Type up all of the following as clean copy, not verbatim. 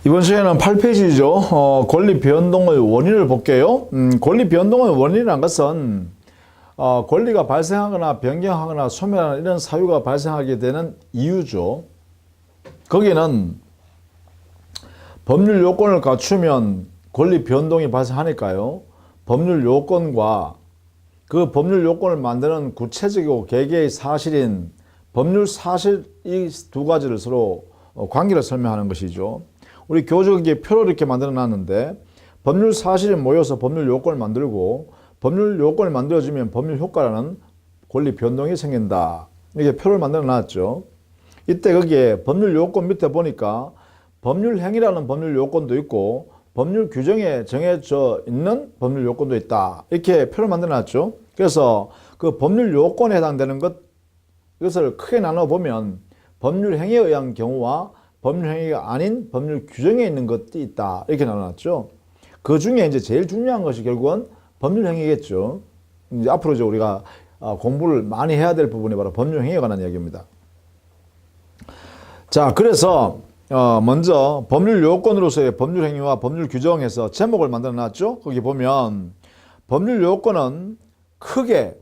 이번 시간에는 8페이지죠. 권리 변동의 원인을 볼게요. 권리 변동의 원인이라는 것은 권리가 발생하거나 변경하거나 소멸하는 이런 사유가 발생하게 되는 이유죠. 거기는 법률 요건을 갖추면 권리 변동이 발생하니까요. 법률 요건과 그 법률 요건을 만드는 구체적이고 개개의 사실인 법률 사실 이 두 가지를 서로 관계를 설명하는 것이죠. 우리 교적에 표를 이렇게 만들어 놨는데 법률 사실이 모여서 법률 요건을 만들고 법률 요건을 만들어주면 법률 효과라는 권리 변동이 생긴다. 이렇게 표를 만들어 놨죠. 이때 거기에 법률 요건 밑에 보니까 법률 행위라는 법률 요건도 있고 법률 규정에 정해져 있는 법률 요건도 있다. 이렇게 표를 만들어 놨죠. 그래서 그 법률 요건에 해당되는 이것을 크게 나눠 보면 법률 행위에 의한 경우와 법률 행위가 아닌 법률 규정에 있는 것이 있다. 이렇게 나눠놨죠. 그 중에 이제 제일 중요한 것이 결국은 법률 행위겠죠. 이제 앞으로 이제 우리가 공부를 많이 해야 될 부분이 바로 법률 행위에 관한 이야기입니다. 자, 그래서 먼저 법률 요건으로서의 법률 행위와 법률 규정에서 제목을 만들어 놨죠. 거기 보면 법률 요건은 크게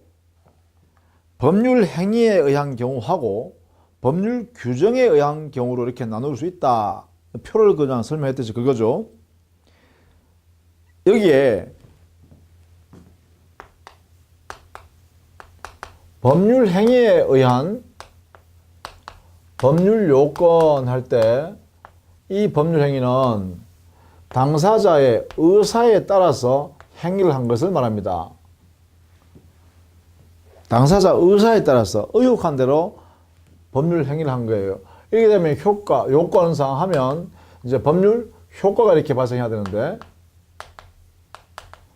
법률 행위에 의한 경우하고 법률 규정에 의한 경우로 이렇게 나눌 수 있다. 표를 그냥 설명했듯이 그거죠. 여기에 법률 행위에 의한 법률 요건 할 때 이 법률 행위는 당사자의 의사에 따라서 행위를 한 것을 말합니다. 당사자 의사에 따라서 의혹한 대로 법률 행위를 한 거예요. 이렇게 되면 요건상 하면 이제 법률 효과가 이렇게 발생해야 되는데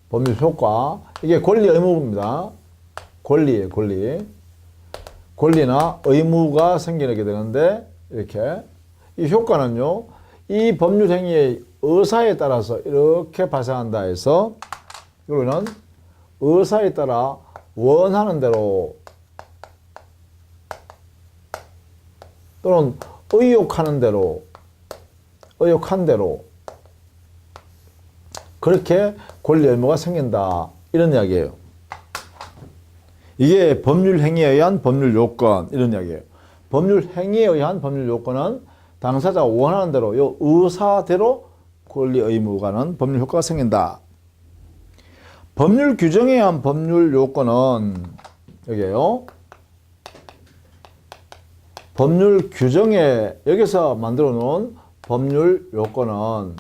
법률 효과 이게 권리 의무입니다. 권리예요, 권리. 권리나 의무가 생기게 되는데 이렇게 이 효과는요. 이 법률 행위의 의사에 따라서 이렇게 발생한다 해서 이거는 의사에 따라 원하는 대로 또는 의혹한 대로 그렇게 권리 의무가 생긴다. 이런 이야기예요. 이게 법률 행위에 의한 법률 요건 이런 이야기예요. 법률 행위에 의한 법률 요건은 당사자가 원하는 대로 요 의사대로 권리 의무가는 법률 효과가 생긴다. 법률 규정에 의한 법률 요건은 여기에요. 법률 규정에 여기서 만들어 놓은 법률 요건은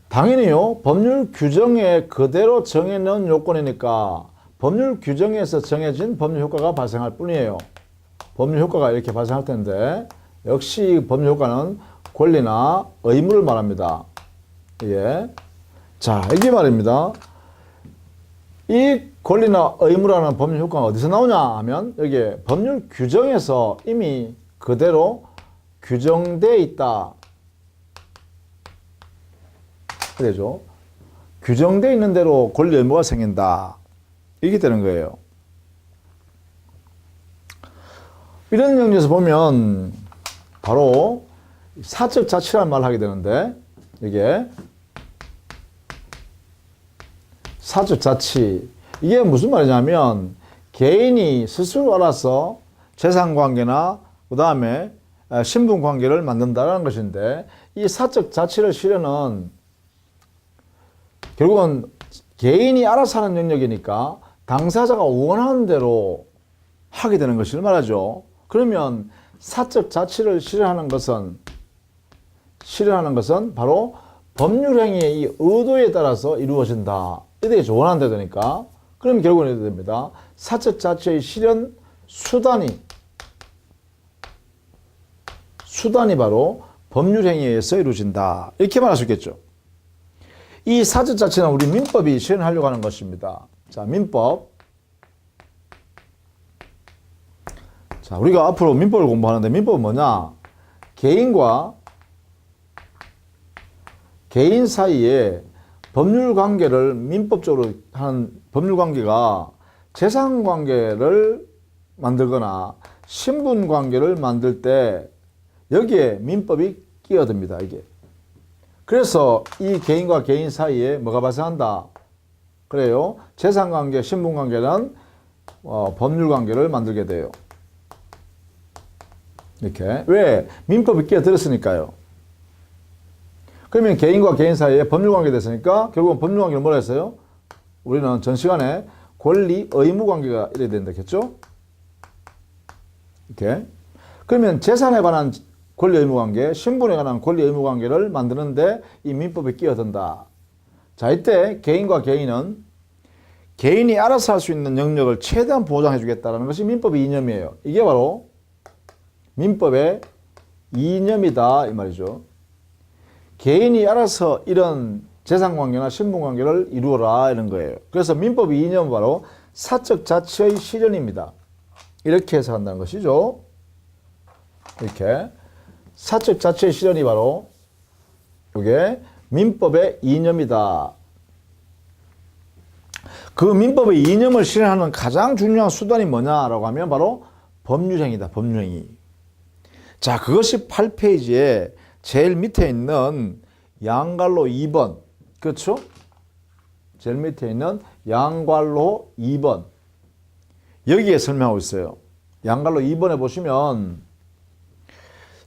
당연히요. 법률 규정에 그대로 정해놓은 요건이니까 법률 규정에서 정해진 법률 효과가 발생할 뿐이에요. 법률 효과가 이렇게 발생할 텐데 역시 법률 효과는 권리나 의무를 말합니다. 예. 자, 이게 말입니다. 이 권리나 의무라는 법률 효과가 어디서 나오냐 하면 여기에 법률 규정에서 이미 그대로 규정되어 있다. 그래죠. 규정되어 있는 대로 권리 의무가 생긴다. 이게 되는 거예요. 이런 영역에서 보면 바로 사적 자치라는 말을 하게 되는데 이게 사적 자치 이게 무슨 말이냐면 개인이 스스로 알아서 재산관계나 그 다음에 신분관계를 만든다는 것인데 이 사적 자치를 실현은 결국은 개인이 알아서 하는 영역이니까 당사자가 원하는 대로 하게 되는 것을 말하죠. 그러면 사적 자치를 실현하는 것은 바로 법률 행위의 이 의도에 따라서 이루어진다. 이게 원하는 대로 되니까 그럼 결국은 이렇게 됩니다. 사적 자치의 실현 수단이 바로 법률 행위에 의해서 이루어진다. 이렇게 말할 수 있겠죠. 이 사적 자치는 우리 민법이 실현하려고 하는 것입니다. 자, 민법. 자, 우리가 앞으로 민법을 공부하는데 민법은 뭐냐? 개인 사이에 법률 관계를 민법적으로 하는 법률 관계가 재산 관계를 만들거나 신분 관계를 만들 때 여기에 민법이 끼어듭니다. 이게. 그래서 이 개인과 개인 사이에 뭐가 발생한다? 그래요. 재산관계, 신분관계는 법률관계를 만들게 돼요. 이렇게. 왜? 민법이 끼어들었으니까요. 그러면 개인과 개인 사이에 법률관계 됐으니까 결국은 법률관계를 뭐라 했어요? 우리는 전 시간에 권리 의무 관계가 이래야 된다 했죠? 이렇게. 그러면 재산에 관한 권리 의무 관계, 신분에 관한 권리 의무 관계를 만드는데 이 민법이 끼어든다. 자, 이때 개인과 개인은 개인이 알아서 할 수 있는 영역을 최대한 보장해 주겠다는 것이 민법의 이념이에요. 이게 바로 민법의 이념이다 이 말이죠. 개인이 알아서 이런 재산관계나 신분관계를 이루어라 이런 거예요. 그래서 민법의 이념은 바로 사적 자치의 실현입니다. 이렇게 해석한다는 것이죠. 이렇게 사적 자치의 실현이 바로 이게 민법의 이념이다. 그 민법의 이념을 실현하는 가장 중요한 수단이 뭐냐라고 하면 바로 법률행위다. 법률행위. 자, 그것이 8페이지에 제일 밑에 있는 양괄로 2번. 그렇죠? 제일 밑에 있는 양괄로 2번. 여기에 설명하고 있어요. 양괄로 2번에 보시면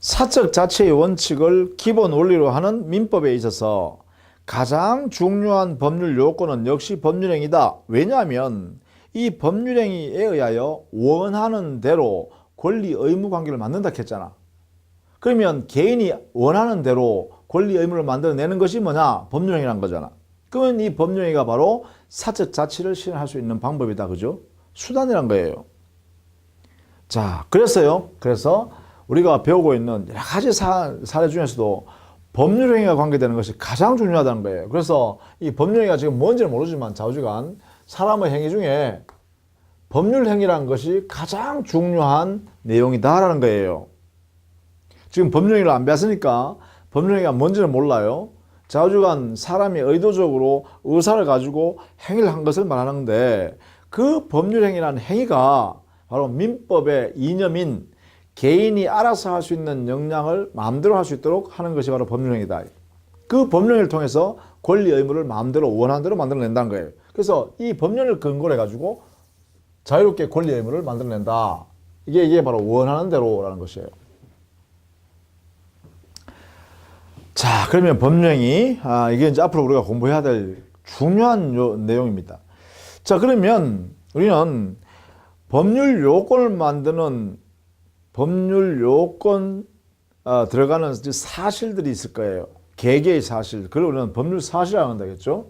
사적 자치의 원칙을 기본 원리로 하는 민법에 있어서 가장 중요한 법률 요건은 역시 법률행위다. 왜냐하면 이 법률행위에 의하여 원하는 대로 권리 의무 관계를 만든다 했잖아. 그러면 개인이 원하는 대로 권리 의무를 만들어내는 것이 뭐냐? 법률행위란 거잖아. 그러면 이 법률행위가 바로 사적 자치를 실현할 수 있는 방법이다. 그죠? 수단이란 거예요. 자, 그래서 우리가 배우고 있는 여러 가지 사례 중에서도 법률행위가 관계되는 것이 가장 중요하다는 거예요. 그래서 이 법률행위가 지금 뭔지는 모르지만 좌우지간 사람의 행위 중에 법률행위라는 것이 가장 중요한 내용이다라는 거예요. 지금 법률행위를 안 배웠으니까 법률행위가 뭔지는 몰라요. 좌우지간 사람이 의도적으로 의사를 가지고 행위를 한 것을 말하는데 그 법률행위라는 행위가 바로 민법의 이념인 개인이 알아서 할 수 있는 역량을 마음대로 할 수 있도록 하는 것이 바로 법률행위다. 그 법률행위를 통해서 권리 의무를 마음대로 원하는 대로 만들어낸다는 거예요. 그래서 이 법률을 근거로 해가지고 자유롭게 권리 의무를 만들어낸다. 이게 바로 원하는 대로라는 것이에요. 자, 그러면 법률행위, 이게 이제 앞으로 우리가 공부해야 될 중요한 내용입니다. 자, 그러면 우리는 법률 요건을 만드는 법률 요건 들어가는 사실들이 있을 거예요. 개개의 사실. 그걸 우리는 법률 사실이라고 한다겠죠.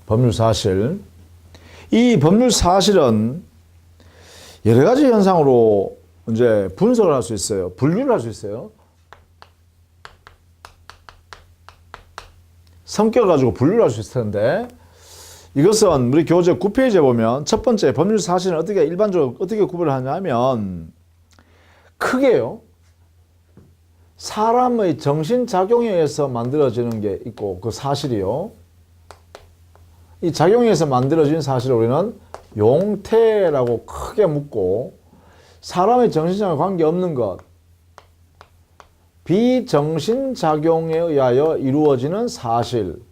법률 사실. 이 법률 사실은 여러 가지 현상으로 이제 분석을 할 수 있어요. 분류를 할 수 있어요. 성격을 가지고 분류를 할 수 있을 텐데 이것은 우리 교재 9페이지에 보면 첫 번째 법률 사실은 일반적으로 어떻게 구분을 하냐면 크게요. 사람의 정신작용에 의해서 만들어지는 게 있고 그 사실이요. 이 작용에 의해서 만들어진 사실을 우리는 용태라고 크게 묻고 사람의 정신작용에 관계없는 것 비정신작용에 의하여 이루어지는 사실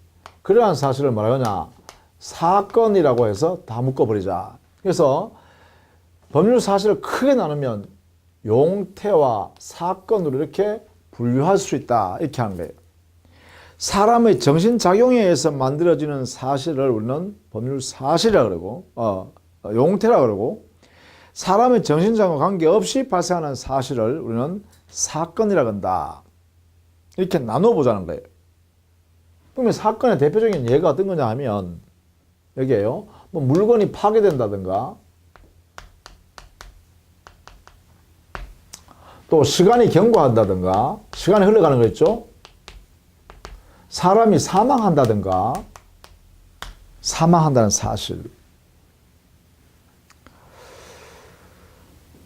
그러한 사실을 뭐라고 하냐 사건이라고 해서 다 묶어버리자. 그래서 법률 사실을 크게 나누면 용태와 사건으로 이렇게 분류할 수 있다 이렇게 하는 거예요. 사람의 정신작용에 의해서 만들어지는 사실을 우리는 법률 사실이라고 그러고 용태라고 그러고 사람의 정신작용과 관계없이 발생하는 사실을 우리는 사건이라고 한다. 이렇게 나눠보자는 거예요. 그러면 사건의 대표적인 예가 어떤 거냐 하면 여기에요. 뭐 물건이 파괴된다든가 또 시간이 경과한다든가 시간이 흘러가는 거 있죠. 사람이 사망한다든가 사망한다는 사실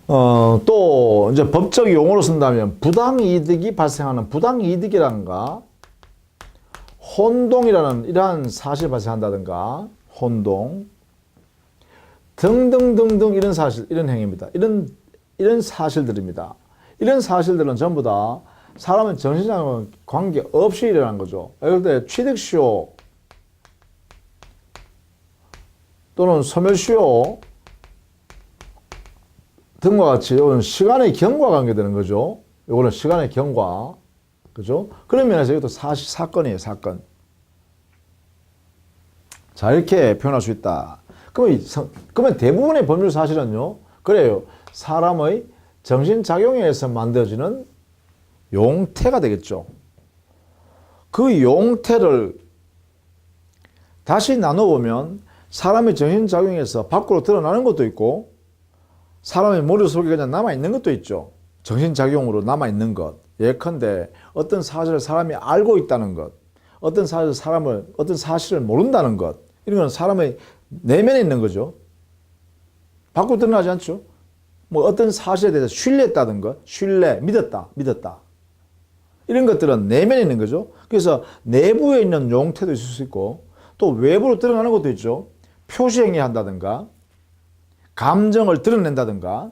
또 이제 법적 용어로 쓴다면 부당이득이 발생하는 부당이득이라든가 혼동이라는 이러한 사실이 발생한다든가 혼동 등등등등 이런 사실, 이런 행위입니다. 이런 사실들입니다. 이런 사실들은 전부 다 사람의 정신장애와 관계없이 일어난 거죠. 예를 들어 취득시효 또는 소멸시효 등과 같이 이건 시간의 경과 관계되는 거죠. 이거는 시간의 경과. 그죠? 그런 면에서 이것도 사건이에요, 사건. 자, 이렇게 표현할 수 있다. 그러면 대부분의 법률 사실은요, 그래요. 사람의 정신작용에 의해서 만들어지는 용태가 되겠죠. 그 용태를 다시 나눠보면 사람의 정신작용에서 밖으로 드러나는 것도 있고 사람의 머릿속에 그냥 남아있는 것도 있죠. 정신작용으로 남아있는 것. 예컨대 어떤 사실을 사람이 알고 있다는 것, 어떤 사실을 모른다는 것, 이런 건 사람의 내면에 있는 거죠. 밖으로 드러나지 않죠. 뭐 어떤 사실에 대해서 신뢰했다는 것, 믿었다. 이런 것들은 내면에 있는 거죠. 그래서 내부에 있는 용태도 있을 수 있고 또 외부로 드러나는 것도 있죠. 표시행위 한다든가 감정을 드러낸다든가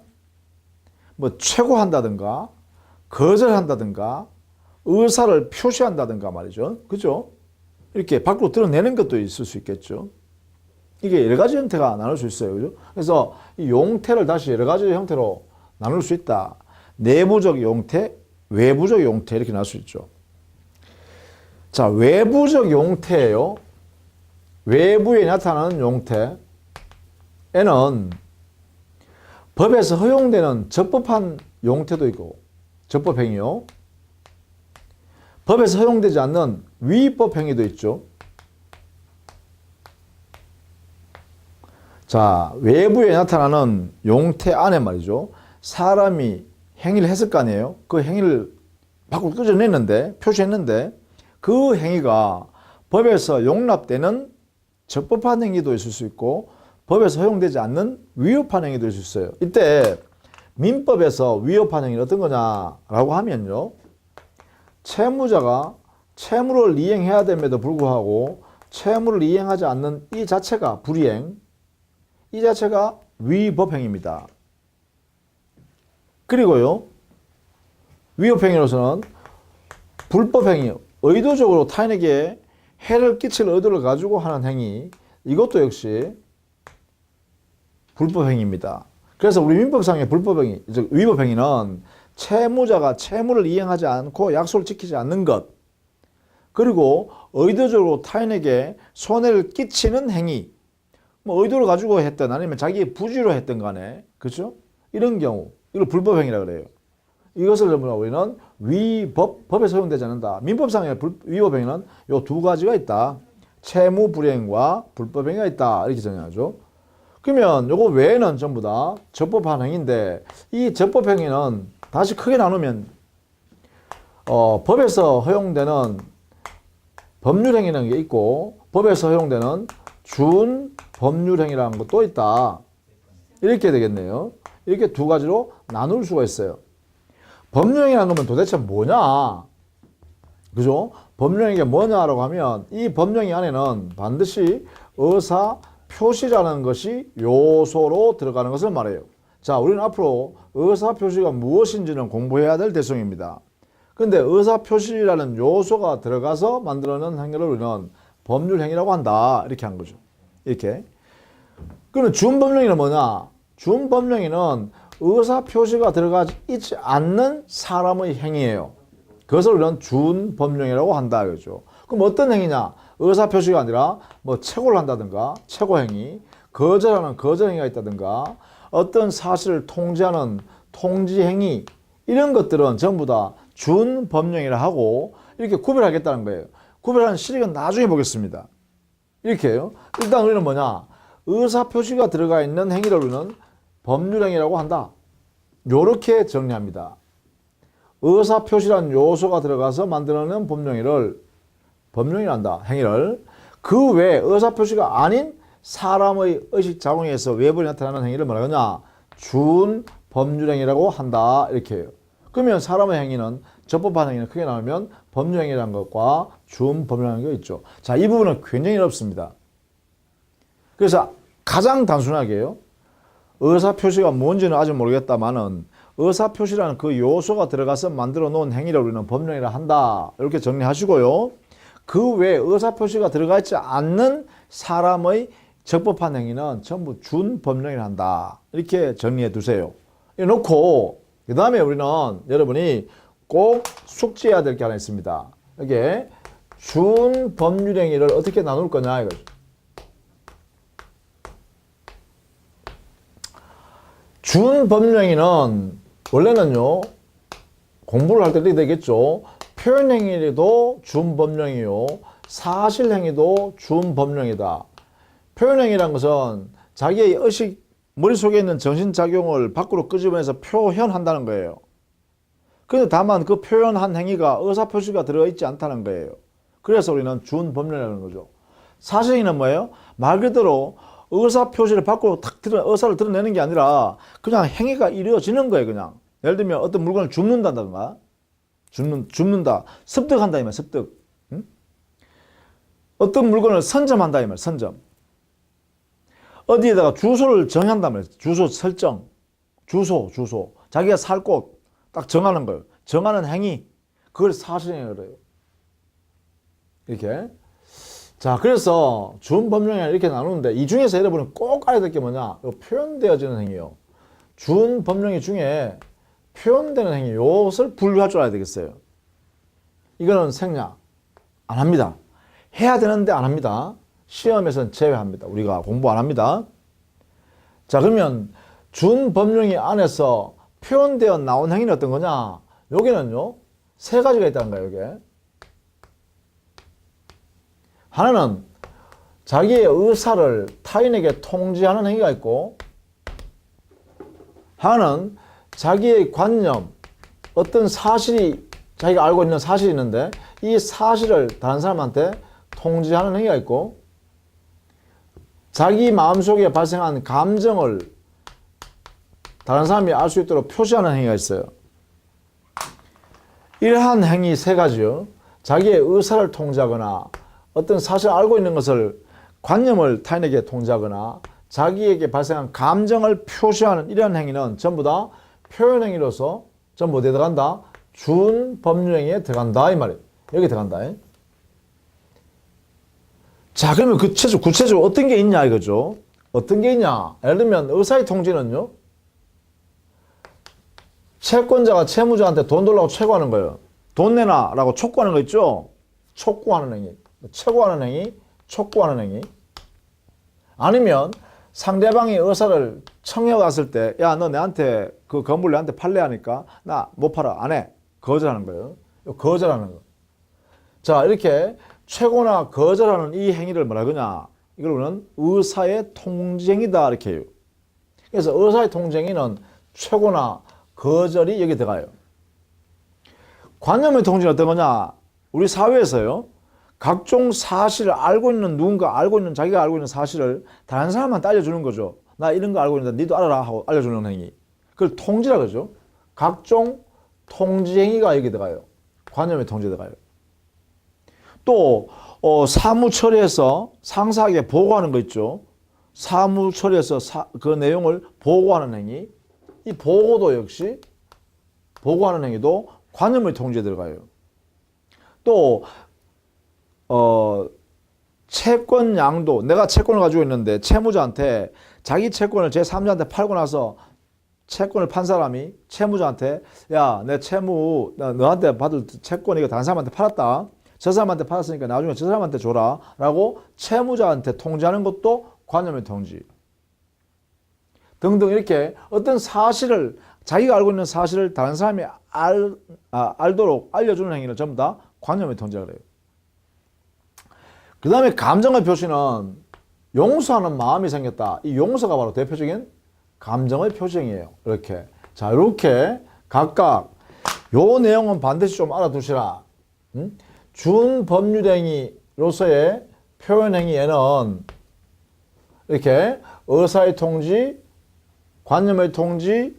뭐 최고한다든가 거절한다든가 의사를 표시한다든가 말이죠. 그죠? 이렇게 밖으로 드러내는 것도 있을 수 있겠죠. 이게 여러 가지 형태가 나눌 수 있어요. 그죠? 그래서 이 용태를 다시 여러 가지 형태로 나눌 수 있다. 내부적 용태, 외부적 용태 이렇게 나눌 수 있죠. 자, 외부적 용태예요. 외부에 나타나는 용태에는 법에서 허용되는 적법한 용태도 있고 적법행위요. 법에서 허용되지 않는 위법 행위도 있죠. 자, 외부에 나타나는 용태 안에 말이죠. 사람이 행위를 했을 거 아니에요. 그 행위를 밖으로 끄집어냈는데, 표시했는데 그 행위가 법에서 용납되는 적법한 행위도 있을 수 있고 법에서 허용되지 않는 위법한 행위도 있을 수 있어요. 이때 민법에서 위법한 행위는 어떤 거냐라고 하면요. 채무자가 채무를 이행해야 됨에도 불구하고 채무를 이행하지 않는 이 자체가 불이행, 이 자체가 위법행위입니다. 그리고요. 위법행위로서는 불법행위, 의도적으로 타인에게 해를 끼칠 의도를 가지고 하는 행위, 이것도 역시 불법행위입니다. 그래서 우리 민법상의 불법행위, 즉 위법행위는 채무자가 채무를 이행하지 않고 약속을 지키지 않는 것, 그리고 의도적으로 타인에게 손해를 끼치는 행위, 뭐 의도를 가지고 했든 아니면 자기의 부주의로 했든 간에, 그렇죠? 이런 경우, 이걸 불법행위라고 그래요. 이것을 전부 우리는 법에서 허용되지 않는다. 민법상의 위법행위는 이 두 가지가 있다. 채무 불이행과 불법행위가 있다. 이렇게 정의하죠. 그러면 요거 외에는 전부 다 적법한 행위인데 이 적법행위는 다시 크게 나누면 법에서 허용되는 법률행위라는 게 있고 법에서 허용되는 준법률행위라는 것도 있다. 이렇게 되겠네요. 이렇게 두 가지로 나눌 수가 있어요. 법률행위라는 건 도대체 뭐냐? 그죠? 법률행위가 뭐냐라고 하면 이 법령의 안에는 반드시 의사 표시라는 것이 요소로 들어가는 것을 말해요. 자, 우리는 앞으로 의사 표시가 무엇인지는 공부해야 될 대상입니다. 근데 의사 표시라는 요소가 들어가서 만들어낸 행위를 우리는 법률 행위라고 한다. 이렇게 한 거죠. 이렇게. 그러면 준법령위는 뭐냐? 준법령위는 의사 표시가 들어가지 있지 않는 사람의 행위예요. 그것을 우리는 준법령위라고 한다. 그죠? 그럼 어떤 행위냐? 의사 표시가 아니라 뭐 채고를 한다든가 채고행위, 거절하는 거절행위가 있다든가 어떤 사실을 통지하는 통지행위 이런 것들은 전부 다 준법령이라 하고 이렇게 구별하겠다는 거예요. 구별하는 실익은 나중에 보겠습니다. 이렇게 해요. 일단 우리는 뭐냐? 의사 표시가 들어가 있는 행위를 우리는 법률행위라고 한다. 요렇게 정리합니다. 의사 표시라는 요소가 들어가서 만들어낸 법령이란다. 행위를. 그 외에 의사 표시가 아닌 사람의 의식 작용에서 외부에 나타나는 행위를 뭐라 하냐? 준법률행위라고 한다. 이렇게 해요. 그러면 사람의 행위는 적법한 행위는 크게 나누면 법률행위라는 것과 준법률행위가 있죠. 자, 이 부분은 굉장히 어렵습니다. 그래서 가장 단순하게요. 의사표시가 뭔지는 아직 모르겠다마는 의사표시라는 그 요소가 들어가서 만들어 놓은 행위를 우리는 법령이라 한다. 이렇게 정리하시고요. 그 외에 의사표시가 들어가 있지 않는 사람의 적법한 행위는 전부 준법령이라 한다. 이렇게 정리해 두세요. 이렇게 놓고 그 다음에 우리는 여러분이 꼭 숙지해야 될 게 하나 있습니다. 이게 준법률행위를 어떻게 나눌 거냐 이거죠. 준법률행위는 원래는요 공부를 할 때 이렇게 되겠죠. 표현행위도 준법령이요 사실행위도 준법령이다. 표현행위란 것은 자기의 의식 머릿속에 있는 정신작용을 밖으로 끄집어내서 표현한다는 거예요. 그런데 다만 그 표현한 행위가 의사표시가 들어있지 않다는 거예요. 그래서 우리는 준법령이라는 거죠. 사실행위는 뭐예요? 말 그대로 의사표시를 밖으로 의사를 드러내는 게 아니라 그냥 행위가 이루어지는 거예요. 그냥 예를 들면 어떤 물건을 줍는다든가 줍는다 습득한다 이 말 습득. 응? 어떤 물건을 선점한다 이 말 선점. 어디에다가 주소를 정한다 말이에요. 주소 설정 주소 자기가 살 곳 딱 정하는 거예요. 정하는 행위 그걸 사실행위라고 해요. 이렇게 자 그래서 준법령이 이렇게 나누는데 이 중에서 여러분은 꼭 알아야 될 게 뭐냐 표현되어지는 행위요. 준법령이 중에 표현되는 행위 요것을 분류할 줄 알아야 되겠어요. 이거는 생략 안 합니다. 해야 되는데 안 합니다. 시험에서는 제외합니다. 우리가 공부 안 합니다. 자 그러면 준법령이 안에서 표현되어 나온 행위는 어떤 거냐 여기는요 세 가지가 있다는 거예요. 여기에 하나는 자기의 의사를 타인에게 통지하는 행위가 있고 하나는 자기의 관념 어떤 사실이 자기가 알고 있는 사실이 있는데 이 사실을 다른 사람한테 통지하는 행위가 있고 자기 마음속에 발생한 감정을 다른 사람이 알 수 있도록 표시하는 행위가 있어요. 이러한 행위 세 가지요. 자기의 의사를 통지하거나 어떤 사실을 알고 있는 것을 관념을 타인에게 통지하거나 자기에게 발생한 감정을 표시하는 이러한 행위는 전부 다 표현행위로서 전부 어디에 들어간다? 준법률행위에 들어간다 이 말이에요. 여기 들어간다. 자 그러면 구체적으로 어떤 게 있냐 이거죠. 어떤 게 있냐. 예를 들면 의사의 통지는요. 채권자가 채무자한테 돈 달라고 최고하는 거예요. 돈 내놔 라고 촉구하는 거 있죠. 촉구하는 행위. 최고하는 행위, 촉구하는 행위. 아니면 상대방이 의사를 청해 왔을 때 야 너 내한테 그 건물 내한테 팔래 하니까 나 못 팔아 안 해. 거절하는 거예요. 거절하는 거. 자 이렇게 최고나 거절하는 이 행위를 뭐라 그러냐. 이걸 우리는 의사의 통지행위다 이렇게 해요. 그래서 의사의 통지행위는 최고나 거절이 여기 들어가요. 관념의 통지는 어떤 거냐. 우리 사회에서요. 각종 사실을 알고 있는 누군가 알고 있는 자기가 알고 있는 사실을 다른 사람한테 알려주는 거죠. 나 이런 거 알고 있는데 니도 알아라 하고 알려주는 행위. 그걸 통지라 그러죠. 각종 통지행위가 여기 들어가요. 관념의 통지에 들어가요. 또 사무 처리해서 상사에게 보고하는 거 있죠. 사무 처리해서 그 내용을 보고하는 행위. 이 보고도 역시 보고하는 행위도 관념의 통지에 들어가요. 또 채권 양도 내가 채권을 가지고 있는데 채무자한테 자기 채권을 제3자한테 팔고 나서 채권을 판 사람이 채무자한테 야 내 채무 너한테 받을 채권 이거 다른 사람한테 팔았다. 저 사람한테 팔았으니까 나중에 저 사람한테 줘라 라고 채무자한테 통지하는 것도 관념의 통지 등등 이렇게 어떤 사실을 자기가 알고 있는 사실을 다른 사람이 알도록 알려주는 행위를 전부 다 관념의 통지라 그래요. 그 다음에 감정의 표시는 용서하는 마음이 생겼다. 이 용서가 바로 대표적인 감정의 표시행위예요. 이렇게. 자, 이렇게 각각 요 내용은 반드시 좀 알아두시라. 준법률행위로서의 표현행위에는 이렇게 의사의 통지, 관념의 통지,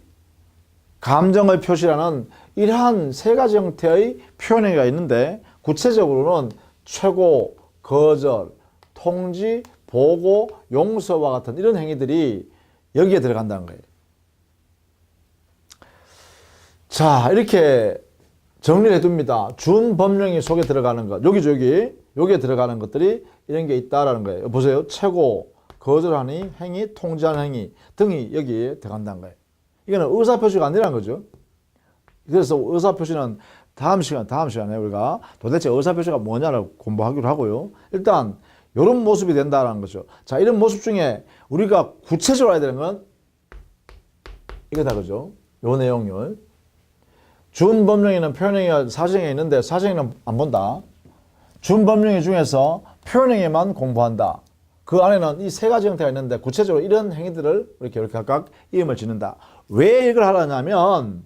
감정의 표시라는 이러한 세 가지 형태의 표현행위가 있는데 구체적으로는 최고, 거절, 통지, 보고, 용서와 같은 이런 행위들이 여기에 들어간다는 거예요. 자, 이렇게 정리를 해둡니다. 준법령이 속에 들어가는 것, 여기에 들어가는 것들이 이런 게 있다라는 거예요. 보세요. 최고, 거절하니, 행위, 통지하는 행위 등이 여기에 들어간다는 거예요. 이거는 의사표시가 아니라는 거죠. 그래서 의사표시는 다음 시간에 우리가 도대체 의사표시가 뭐냐를 공부하기로 하고요. 일단 이런 모습이 된다는 거죠. 자, 이런 모습 중에 우리가 구체적으로 해야 되는 건 이거다, 그죠? 요 내용을. 준법령에는 표현행위가 사실행위가 있는데 사실행위는 안 본다. 준법령의 중에서 표현행위만 공부한다. 그 안에는 이 세 가지 형태가 있는데 구체적으로 이런 행위들을 이렇게 각각 이름을 짓는다. 왜 이걸 하려냐면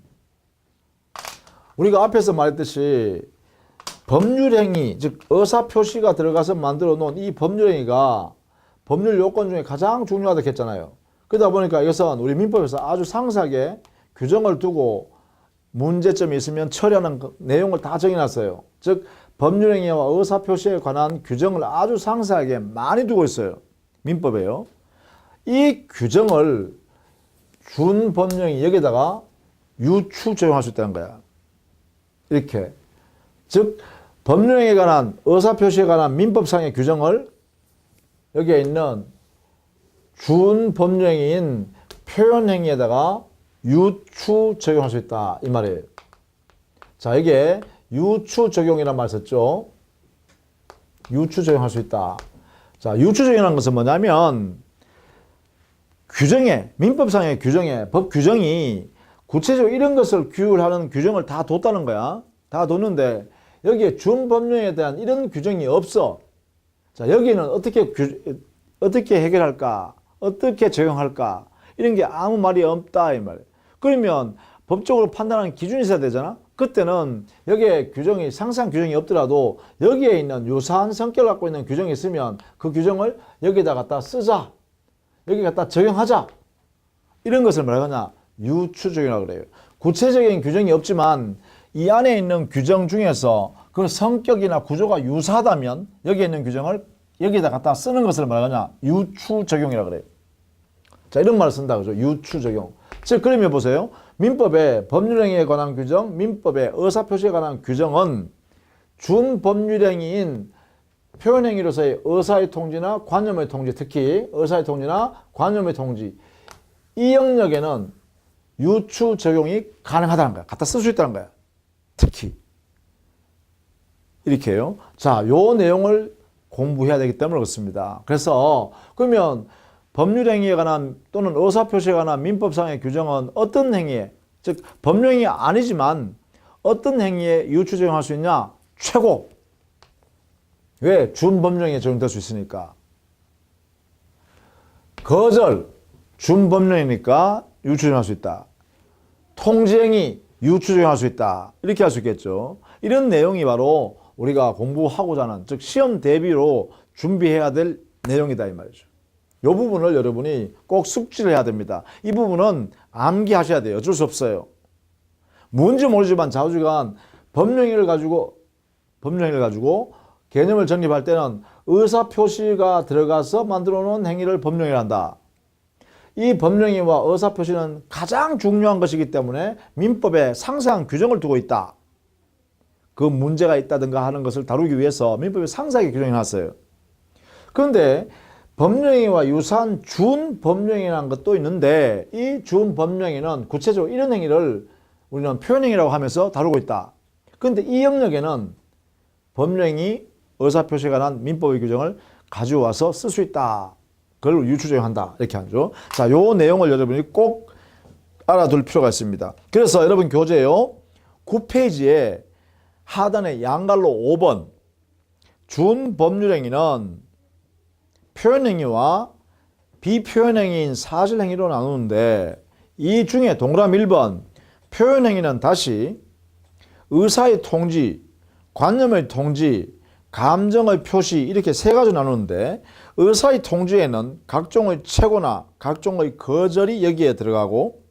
우리가 앞에서 말했듯이 법률행위, 즉 의사표시가 들어가서 만들어 놓은 이 법률행위가 법률 요건 중에 가장 중요하다고 했잖아요. 그러다 보니까 이것은 우리 민법에서 아주 상세하게 규정을 두고 문제점이 있으면 처리하는 내용을 다 정해놨어요. 즉 법률행위와 의사표시에 관한 규정을 아주 상세하게 많이 두고 있어요. 민법에요. 이 규정을 준법령이 여기다가 유추 적용할 수 있다는 거야. 이렇게. 즉 법령에 관한 의사표시에 관한 민법상의 규정을 여기에 있는 준법령인 표현행위에다가 유추 적용할 수 있다 이 말이에요. 자, 이게 유추 적용이란 말 썼죠. 유추 적용할 수 있다. 자, 유추 적용이라는 것은 뭐냐면 규정에, 민법상의 규정에, 법 규정이 구체적으로 이런 것을 규율하는 규정을 다 뒀다는 거야. 다 뒀는데 여기에 준법령에 대한 이런 규정이 없어. 자, 여기는 어떻게 해결할까? 어떻게 적용할까? 이런 게 아무 말이 없다 이 말이에요. 그러면 법적으로 판단하는 기준이 있어야 되잖아. 그때는 여기에 규정이 상세한 규정이 없더라도 여기에 있는 유사한 성격을 갖고 있는 규정이 있으면 그 규정을 여기다 갖다 쓰자. 여기 갖다 적용하자. 이런 것을 뭐라고 하냐? 유추 적용이라고 그래요. 구체적인 규정이 없지만 이 안에 있는 규정 중에서 그 성격이나 구조가 유사하다면 여기에 있는 규정을 여기다 갖다 쓰는 것을 뭐라고 하냐? 유추 적용이라고 그래요. 자, 이런 말을 쓴다 그죠? 유추 적용. 즉 그러면 보세요. 민법의 법률행위에 관한 규정, 민법의 의사표시에 관한 규정은 준법률행위인 표현행위로서의 의사의 통지나 관념의 통지, 특히 의사의 통지나 관념의 통지, 이 영역에는 유추 적용이 가능하다는 거야. 갖다 쓸 수 있다는 거야. 특히 이렇게요. 자, 요 내용을 공부해야 되기 때문에 그렇습니다. 그래서 그러면 법률행위에 관한 또는 의사표시에 관한 민법상의 규정은 어떤 행위에, 즉 법령이 아니지만 어떤 행위에 유추 적용할 수 있냐? 최고. 왜? 준법령에 적용될 수 있으니까. 거절, 준법령이니까 유추 적용할 수 있다. 통지행위, 유추 적용할 수 있다. 이렇게 할 수 있겠죠. 이런 내용이 바로 우리가 공부하고자 하는, 즉 시험 대비로 준비해야 될 내용이다 이 말이죠. 이 부분을 여러분이 꼭 숙지를 해야 됩니다. 이 부분은 암기하셔야 돼요. 어쩔 수 없어요. 뭔지 모르지만 좌우지간 법령을 가지고 개념을 정립할 때는 의사표시가 들어가서 만들어 놓은 행위를 법령이라 한다. 이 법령이와 의사표시는 가장 중요한 것이기 때문에 민법에 상세한 규정을 두고 있다. 그 문제가 있다든가 하는 것을 다루기 위해서 민법에 상세하게 규정해 놨어요. 그런데 법령행위와 유사한 준법령행위라는 것도 있는데 이 준법령행위는 구체적으로 이런 행위를 우리는 표현행위라고 하면서 다루고 있다. 그런데 이 영역에는 법령행위, 의사표시에 관한 민법의 규정을 가져와서 쓸 수 있다. 그걸 유추 적용한다. 이렇게 하죠. 자, 요 내용을 여러분이 꼭 알아둘 필요가 있습니다. 그래서 여러분 교재요 9페이지에 하단에 양갈로 5번 준법률행위는 표현행위와 비표현행위인 사실행위로 나누는데 이 중에 동그라미 1번 표현행위는 다시 의사의 통지, 관념의 통지, 감정의 표시 이렇게 세 가지로 나누는데 의사의 통지에는 각종의 최고나 각종의 거절이 여기에 들어가고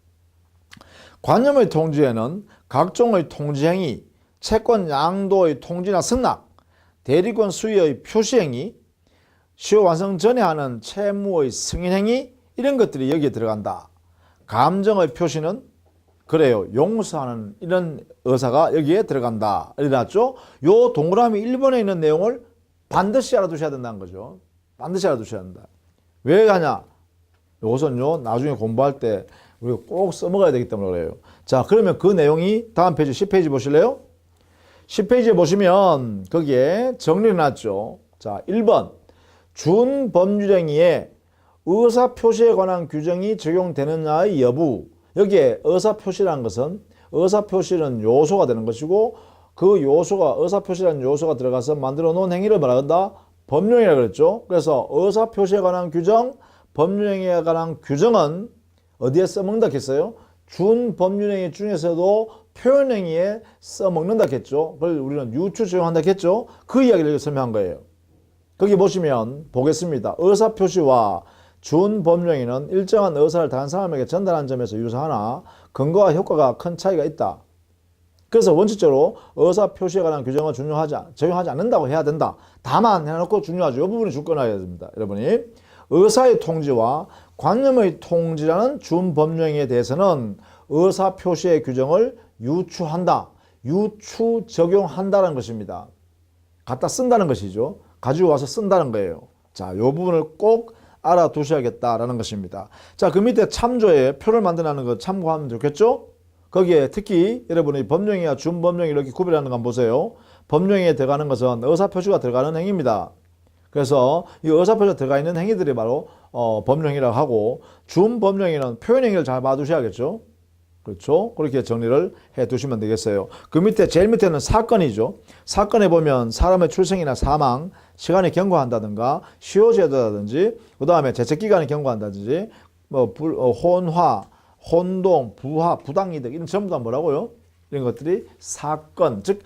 관념의 통지에는 각종의 통지행위, 채권 양도의 통지나 승낙, 대리권 수여의 표시행위, 시효 완성 전에 하는 채무의 승인행위, 이런 것들이 여기에 들어간다. 감정의 표시는 그래요. 용서하는 이런 의사가 여기에 들어간다. 이래놨죠. 요 동그라미 1번에 있는 내용을 반드시 알아두셔야 된다는 거죠. 반드시 알아두셔야 한다. 왜 가냐? 요것은요, 나중에 공부할 때 우리가 꼭 써먹어야 되기 때문에 그래요. 자, 그러면 그 내용이 다음 페이지 10페이지 보실래요? 10페이지에 보시면 거기에 정리해놨죠. 자, 1번. 준법률행위에 의사표시에 관한 규정이 적용되느냐의 여부. 여기에 의사표시라는 것은 의사표시는 요소가 되는 것이고 그 요소가 의사표시라는 요소가 들어가서 만들어 놓은 행위를 말한다. 법률행위라고 그랬죠. 그래서 의사표시에 관한 규정, 법률행위에 관한 규정은 어디에 써먹는다 했어요? 준법률행위 중에서도 표현행위에 써먹는다 했죠. 그걸 우리는 유추 적용한다 했죠. 그 이야기를 설명한 거예요. 거기 보시면 보겠습니다. 의사표시와 준법률행위는 일정한 의사를 다른 사람에게 전달하는 점에서 유사하나 근거와 효과가 큰 차이가 있다. 그래서 원칙적으로 의사표시에 관한 규정을 적용하지 않는다고 해야 된다. 다만 해놓고 중요하죠. 이 부분이 주권해야 됩니다. 여러분이 의사의 통지와 관념의 통지라는 준법률행위에 대해서는 의사표시의 규정을 유추한다. 유추 적용한다는 것입니다. 갖다 쓴다는 것이죠. 가지고 와서 쓴다는 거예요. 자, 이 부분을 꼭 알아두셔야겠다라는 것입니다. 자, 그 밑에 참조에 표를 만들어내는 거 참고하면 좋겠죠? 거기에 특히 여러분이 법령이와 준법령이 이렇게 구별하는 거 한번 보세요. 법령에 들어가는 것은 의사표시가 들어가는 행위입니다. 그래서 이 의사표시가 들어가 있는 행위들이 바로 법령이라고 하고 준법령에는 표현행위를 잘 봐두셔야겠죠. 그렇죠? 그렇게 정리를 해 두시면 되겠어요. 그 밑에 제일 밑에는 사건이죠. 사건에 보면 사람의 출생이나 사망, 시간이 경과한다든가 시효제도라든지 그 다음에 재책기간이 경과한다든지 혼화, 혼동, 부하, 부당이득 이런 전부 다 뭐라고요? 이런 것들이 사건, 즉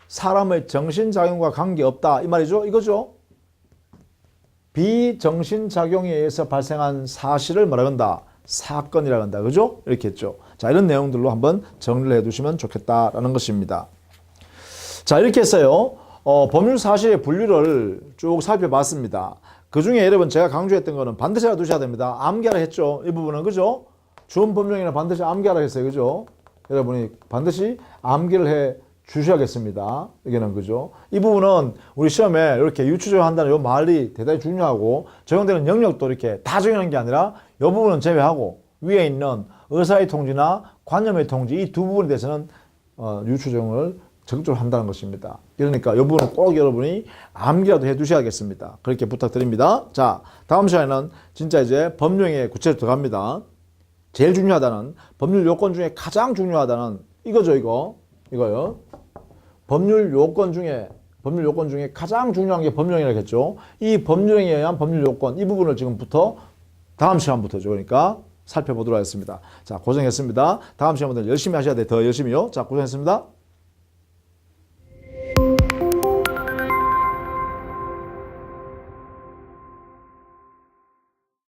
사람의 정신작용과 관계없다 이 말이죠. 이거죠. 비정신작용에 의해서 발생한 사실을 뭐라 한다? 사건이라고 한다. 그죠? 이렇게 했죠. 자, 이런 내용들로 한번 정리를 해 두시면 좋겠다라는 것입니다. 자, 이렇게 했어요. 법률 사실의 분류를 쭉 살펴봤습니다. 그 중에 여러분 제가 강조했던 거는 반드시 알아두셔야 됩니다. 암기하라 했죠. 이 부분은 그죠? 준법령이나 반드시 암기하라 했어요. 그죠? 여러분이 반드시 암기를 해 주셔야겠습니다. 이게는 그죠? 이 부분은 우리 시험에 이렇게 유추적용한다는 이 말이 대단히 중요하고 적용되는 영역도 이렇게 다 적용하는 게 아니라 이 부분은 제외하고 위에 있는 의사의 통지나 관념의 통지 이 두 부분에 대해서는 유추적용을 적극적으로 한다는 것입니다. 그러니까 이 부분은 꼭 여러분이 암기라도 해 두셔야겠습니다. 그렇게 부탁드립니다. 자, 다음 시간에는 진짜 이제 법령에 구체적으로 들어갑니다. 제일 중요하다는 법률 요건 중에 가장 중요하다는 이거죠. 이거요. 법률 요건 중에 가장 중요한 게 법령이라고 했죠. 이 법령에 의한 법률 요건 이 부분을 지금부터 다음 시간부터죠. 그러니까 살펴보도록 하겠습니다. 자, 고생했습니다. 다음 시간부터 열심히 하셔야 돼요. 더 열심히요. 자, 고생했습니다.